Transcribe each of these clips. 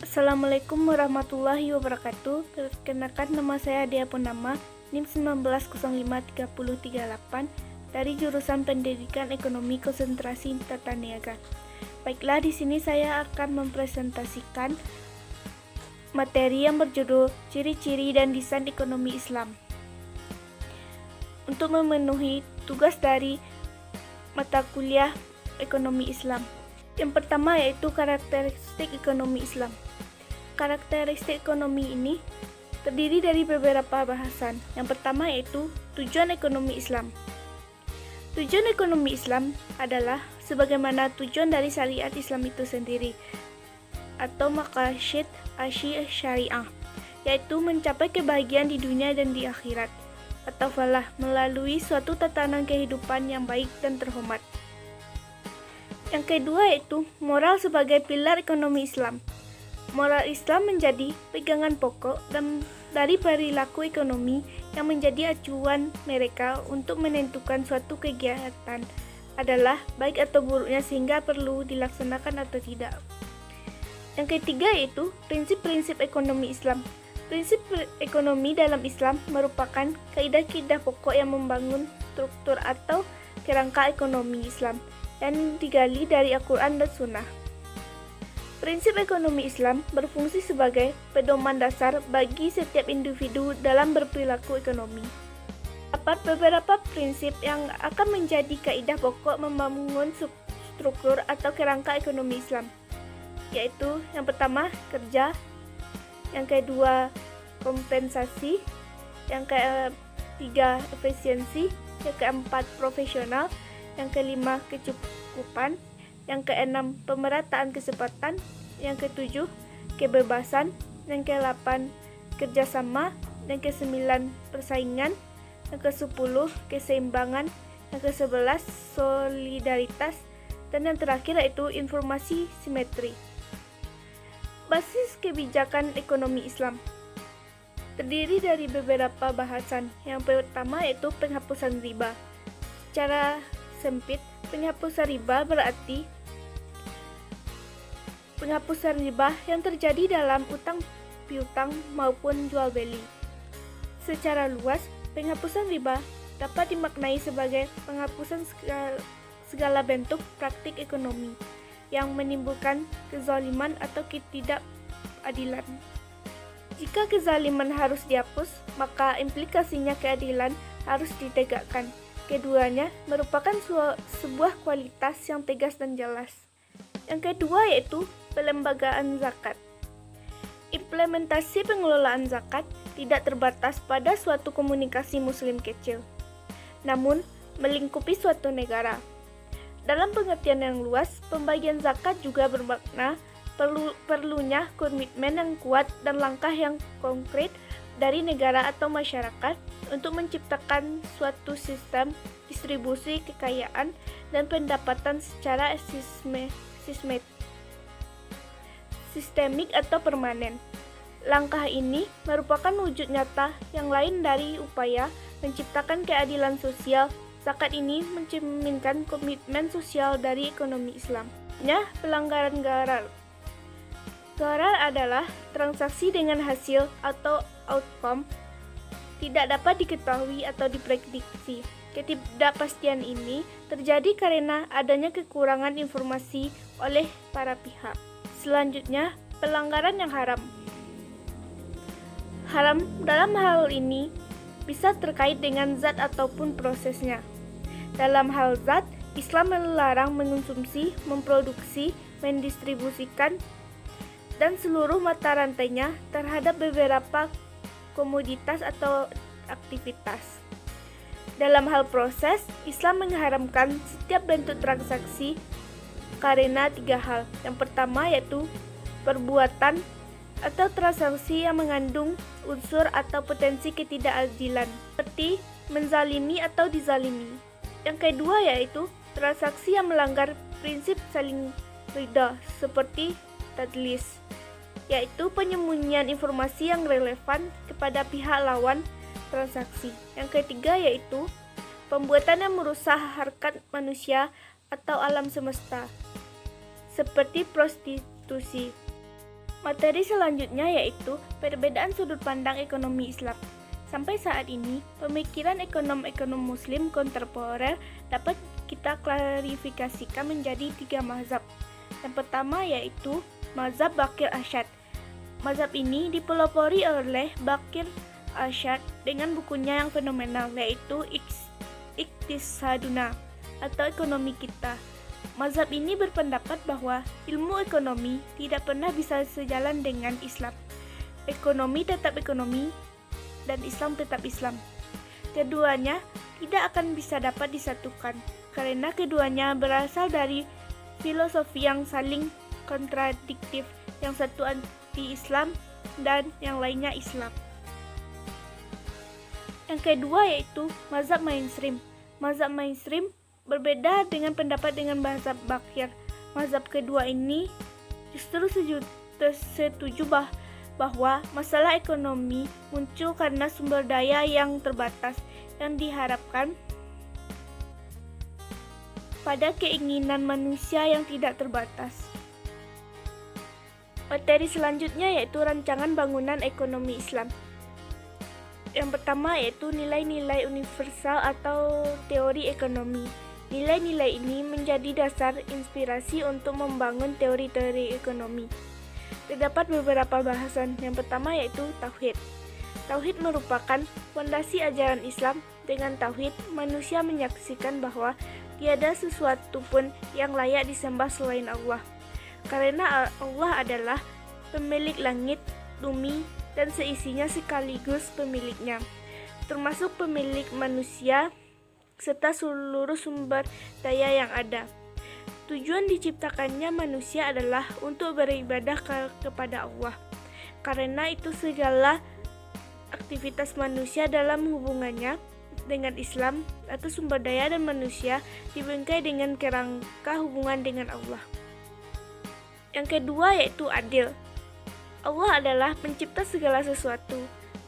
Assalamualaikum warahmatullahi wabarakatuh. Perkenalkan, nama saya Dia Purnama, NIM 19053038 dari jurusan Pendidikan Ekonomi Konsentrasi Tata Niaga. Baiklah, di sini saya akan mempresentasikan materi yang berjudul Ciri-ciri dan Desain Ekonomi Islam. Untuk memenuhi tugas dari mata kuliah Ekonomi Islam. Yang pertama yaitu karakteristik ekonomi Islam. Karakteristik ekonomi ini terdiri dari beberapa bahasan. Yang pertama yaitu tujuan ekonomi Islam. Tujuan ekonomi Islam adalah sebagaimana tujuan dari syariat Islam itu sendiri, atau maqasid syariah, yaitu mencapai kebahagiaan di dunia dan di akhirat, atau falah, melalui suatu tatanan kehidupan yang baik dan terhormat. Yang kedua yaitu moral sebagai pilar ekonomi Islam. Moral Islam menjadi pegangan pokok dan dari perilaku ekonomi yang menjadi acuan mereka untuk menentukan suatu kegiatan adalah baik atau buruknya sehingga perlu dilaksanakan atau tidak. Yang ketiga yaitu prinsip-prinsip ekonomi Islam. Prinsip ekonomi dalam Islam merupakan kaidah-kaidah pokok yang membangun struktur atau kerangka ekonomi Islam yang digali dari Al-Quran dan Sunnah. Prinsip ekonomi Islam berfungsi sebagai pedoman dasar bagi setiap individu dalam berperilaku ekonomi. Terdapat beberapa prinsip yang akan menjadi kaidah pokok membangun struktur atau kerangka ekonomi Islam, yaitu yang pertama kerja, yang kedua kompensasi, yang ketiga efisiensi, yang keempat profesional, yang kelima kecukupan, yang keenam pemerataan kesempatan, yang ketujuh kebebasan, yang ke-8 kerjasama, yang ke-9 persaingan, yang ke-10 keseimbangan, yang ke-11 solidaritas, dan yang terakhir yaitu informasi simetri. Basis kebijakan ekonomi Islam terdiri dari beberapa bahasan. Yang pertama yaitu penghapusan riba. Secara sempit, penghapusan riba berarti penghapusan riba yang terjadi dalam utang piutang maupun jual beli. Secara luas, penghapusan riba dapat dimaknai sebagai penghapusan segala bentuk praktik ekonomi yang menimbulkan kezaliman atau ketidakadilan. Jika kezaliman harus dihapus, maka implikasinya keadilan harus ditegakkan. Keduanya merupakan sebuah kualitas yang tegas dan jelas. Yang kedua yaitu pelembagaan zakat. Implementasi pengelolaan zakat tidak terbatas pada suatu komunikasi muslim kecil, namun melingkupi suatu negara. Dalam pengertian yang luas, pembagian zakat juga bermakna perlunya komitmen yang kuat dan langkah yang konkret dari negara atau masyarakat untuk menciptakan suatu sistem distribusi kekayaan dan pendapatan secara sistemik atau permanen. Langkah ini merupakan wujud nyata yang lain dari upaya menciptakan keadilan sosial. Zakat ini mencerminkan komitmen sosial dari ekonomi Islam. Pelanggaran gharar. Gharar adalah transaksi dengan hasil atau outcome tidak dapat diketahui atau diprediksi. Ketidakpastian ini terjadi karena adanya kekurangan informasi oleh para pihak. Selanjutnya, pelanggaran yang haram. Haram dalam hal ini bisa terkait dengan zat ataupun prosesnya. Dalam hal zat, Islam melarang mengonsumsi, memproduksi, mendistribusikan, dan seluruh mata rantainya terhadap beberapa komoditas atau aktivitas. Dalam hal proses, Islam mengharamkan setiap bentuk transaksi karena 3 hal. Yang pertama yaitu perbuatan atau transaksi yang mengandung unsur atau potensi ketidakadilan, seperti menzalimi atau dizalimi. Yang kedua yaitu transaksi yang melanggar prinsip saling ridha, seperti tadlis, yaitu penyembunyian informasi yang relevan kepada pihak lawan transaksi. Yang ketiga yaitu pembuatan yang merusak harkat manusia atau alam semesta, seperti prostitusi. Materi selanjutnya yaitu perbedaan sudut pandang ekonomi Islam. Sampai saat ini, pemikiran ekonom-ekonom Muslim kontemporer dapat kita klarifikasikan menjadi 3 mazhab. Yang pertama yaitu mazhab Bakir Arsyad. Mazhab ini dipelopori oleh Bakir Arsyad dengan bukunya yang fenomenal yaitu Iqtisaduna atau Ekonomi Kita. Mazhab ini berpendapat bahwa ilmu ekonomi tidak pernah bisa sejalan dengan Islam. Ekonomi tetap ekonomi dan Islam tetap Islam. Keduanya tidak akan bisa dapat disatukan karena keduanya berasal dari filosofi yang saling kontradiktif, yang satu anti-Islam dan yang lainnya Islam. Yang kedua yaitu mazhab mainstream. Mazhab mainstream berbeda dengan pendapat dengan mazhab Bakir. Mazhab kedua ini justru setuju bahwa masalah ekonomi muncul karena sumber daya yang terbatas yang diharapkan pada keinginan manusia yang tidak terbatas. Materi selanjutnya yaitu rancangan bangunan ekonomi Islam. Yang pertama yaitu nilai-nilai universal atau teori ekonomi. Nilai-nilai ini menjadi dasar inspirasi untuk membangun teori-teori ekonomi. Terdapat beberapa bahasan. Yang pertama yaitu tauhid. Tauhid merupakan fondasi ajaran Islam. Dengan tauhid, manusia menyaksikan bahwa tiada sesuatu pun yang layak disembah selain Allah. Karena Allah adalah pemilik langit, bumi, dan seisinya sekaligus pemiliknya, termasuk pemilik manusia serta seluruh sumber daya yang ada. Tujuan diciptakannya manusia adalah untuk beribadah kepada Allah. Karena itu segala aktivitas manusia dalam hubungannya dengan Islam atau sumber daya dan manusia dibingkai dengan kerangka hubungan dengan Allah. Yang kedua yaitu adil. Allah adalah pencipta segala sesuatu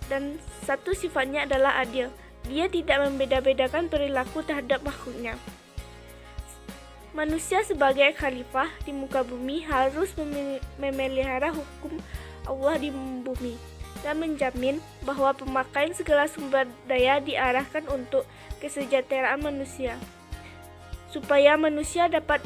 dan satu sifatnya adalah adil. Dia tidak membeda-bedakan perilaku terhadap makhluknya. Manusia sebagai khalifah di muka bumi harus memelihara hukum Allah di bumi dan menjamin bahwa pemakaian segala sumber daya diarahkan untuk kesejahteraan manusia, supaya manusia dapat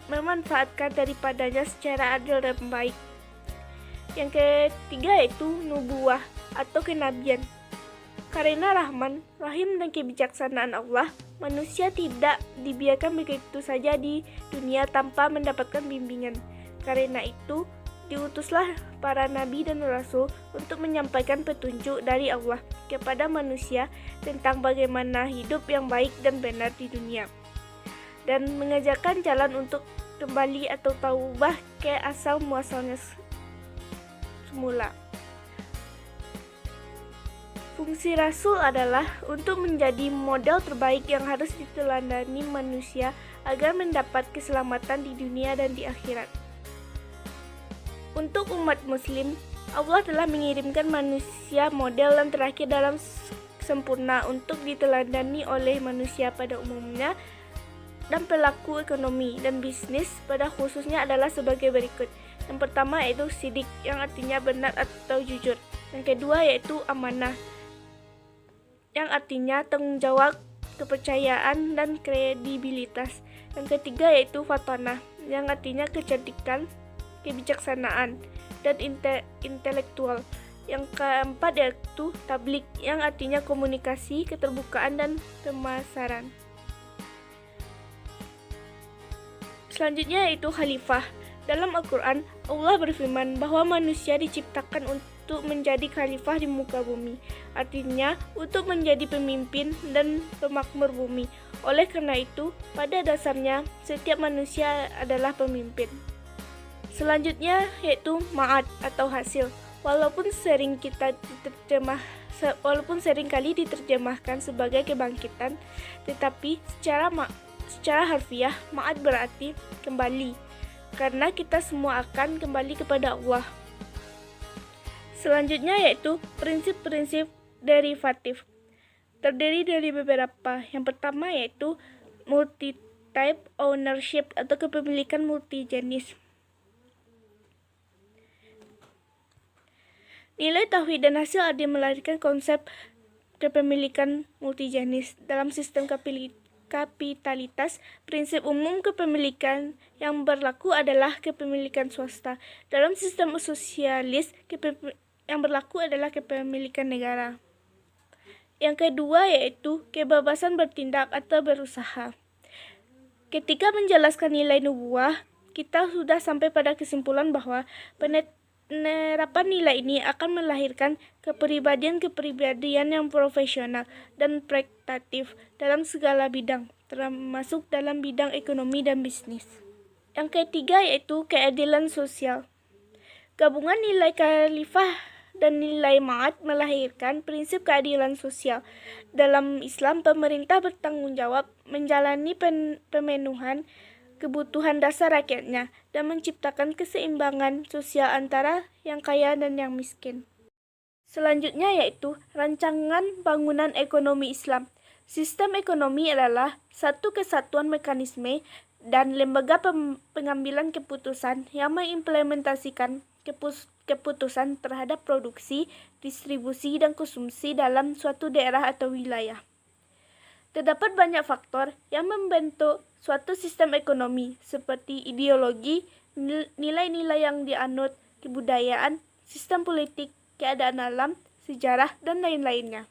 memanfaatkan daripadanya secara adil dan baik. Yang ketiga yaitu nubuwah atau kenabian. Karena Rahman, Rahim dan kebijaksanaan Allah, manusia tidak dibiarkan begitu saja di dunia tanpa mendapatkan bimbingan. Karena itu, diutuslah para nabi dan rasul untuk menyampaikan petunjuk dari Allah kepada manusia tentang bagaimana hidup yang baik dan benar di dunia, dan mengajarkan jalan untuk kembali atau taubah ke asal muasalnya semula. Fungsi Rasul adalah untuk menjadi model terbaik yang harus diteladani manusia agar mendapat keselamatan di dunia dan di akhirat. Untuk umat muslim, Allah telah mengirimkan manusia model yang terakhir dalam sempurna untuk diteladani oleh manusia pada umumnya, dan pelaku ekonomi dan bisnis pada khususnya adalah sebagai berikut. Yang pertama yaitu sidik, yang artinya benar atau jujur. Yang kedua yaitu amanah, yang artinya tanggung jawab, kepercayaan, dan kredibilitas. Yang ketiga yaitu fatonah, yang artinya kecerdikan, kebijaksanaan, dan intelektual. Yang keempat yaitu tablik, yang artinya komunikasi, keterbukaan, dan pemasaran. Selanjutnya yaitu khalifah. Dalam Al-Quran, Allah berfirman bahwa manusia diciptakan untuk menjadi khalifah di muka bumi, artinya untuk menjadi pemimpin dan pemakmur bumi. Oleh karena itu, pada dasarnya setiap manusia adalah pemimpin. Selanjutnya yaitu ma'ad atau hasil. Walaupun sering kali diterjemahkan sebagai kebangkitan, tetapi secara harfiah ma'ad berarti kembali, karena kita semua akan kembali kepada Allah. Selanjutnya yaitu prinsip-prinsip derivatif. Terdiri dari beberapa. Yang pertama yaitu multi-type ownership atau kepemilikan multijenis. Nilai tauhid dan hasil adil melahirkan konsep kepemilikan multijenis. Dalam sistem kapitalitas, prinsip umum kepemilikan yang berlaku adalah kepemilikan swasta. Dalam sistem sosialis, yang berlaku adalah kepemilikan negara. Yang kedua yaitu kebebasan bertindak atau berusaha. Ketika menjelaskan nilai nubuah, kita sudah sampai pada kesimpulan bahwa penerapan nilai ini akan melahirkan kepribadian yang profesional dan praktatif dalam segala bidang, termasuk dalam bidang ekonomi dan bisnis. Yang ketiga yaitu keadilan sosial. Gabungan nilai khalifah dan nilai ma'ad melahirkan prinsip keadilan sosial. Dalam Islam, pemerintah bertanggung jawab menjalani pemenuhan kebutuhan dasar rakyatnya dan menciptakan keseimbangan sosial antara yang kaya dan yang miskin. Selanjutnya yaitu rancangan bangunan ekonomi Islam. Sistem ekonomi adalah satu kesatuan mekanisme dan lembaga pengambilan keputusan yang mengimplementasikan keputusan terhadap produksi, distribusi, dan konsumsi dalam suatu daerah atau wilayah. Terdapat banyak faktor yang membentuk suatu sistem ekonomi, seperti ideologi, nilai-nilai yang dianut, kebudayaan, sistem politik, keadaan alam, sejarah, dan lain-lainnya.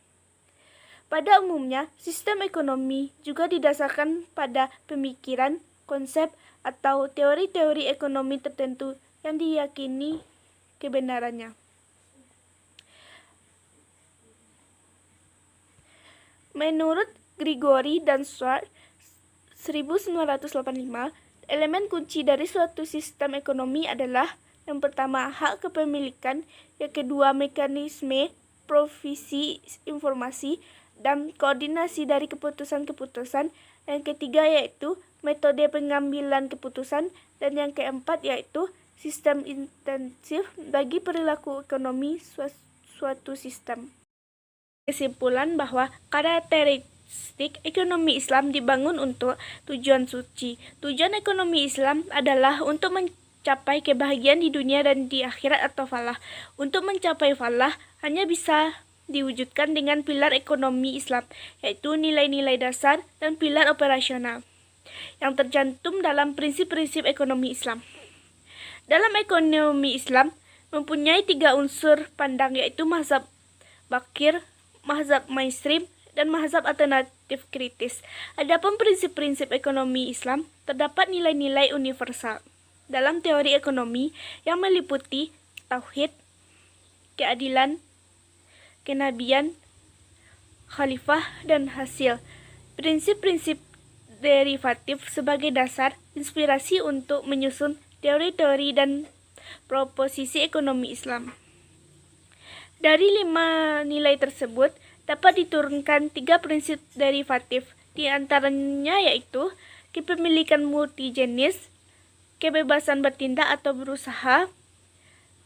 Pada umumnya, sistem ekonomi juga didasarkan pada pemikiran, konsep, atau teori-teori ekonomi tertentu yang diyakini kebenarannya. Menurut Grigori dan Schwartz 1985, elemen kunci dari suatu sistem ekonomi adalah yang pertama hak kepemilikan, yang kedua mekanisme provisi informasi dan koordinasi dari keputusan-keputusan, yang ketiga yaitu metode pengambilan keputusan, dan yang keempat yaitu sistem intensif bagi perilaku ekonomi suatu sistem. Kesimpulan bahwa karakteristik ekonomi Islam dibangun untuk tujuan suci. Tujuan ekonomi Islam adalah untuk mencapai kebahagiaan di dunia dan di akhirat atau falah. Untuk mencapai falah hanya bisa diwujudkan dengan pilar ekonomi Islam, yaitu nilai-nilai dasar dan pilar operasional yang tercantum dalam prinsip-prinsip ekonomi Islam. Dalam ekonomi Islam mempunyai 3 unsur pandang, yaitu mazhab bakir, mazhab mainstream, dan mazhab alternatif kritis. Adapun prinsip-prinsip ekonomi Islam, terdapat nilai-nilai universal dalam teori ekonomi yang meliputi tauhid, keadilan, kenabian, khalifah, dan hasil. Prinsip-prinsip derivatif sebagai dasar inspirasi untuk menyusun teori-teori dan proposisi ekonomi Islam. Dari 5 nilai tersebut dapat diturunkan 3 prinsip derivatif, di antaranya yaitu kepemilikan multijenis, kebebasan bertindak atau berusaha,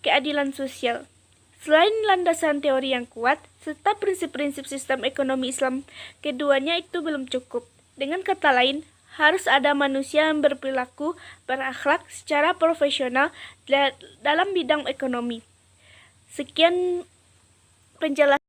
keadilan sosial. Selain landasan teori yang kuat serta prinsip-prinsip sistem ekonomi Islam, keduanya itu belum cukup. Dengan kata lain, harus ada manusia yang berperilaku berakhlak secara profesional dalam bidang ekonomi. Sekian penjelasan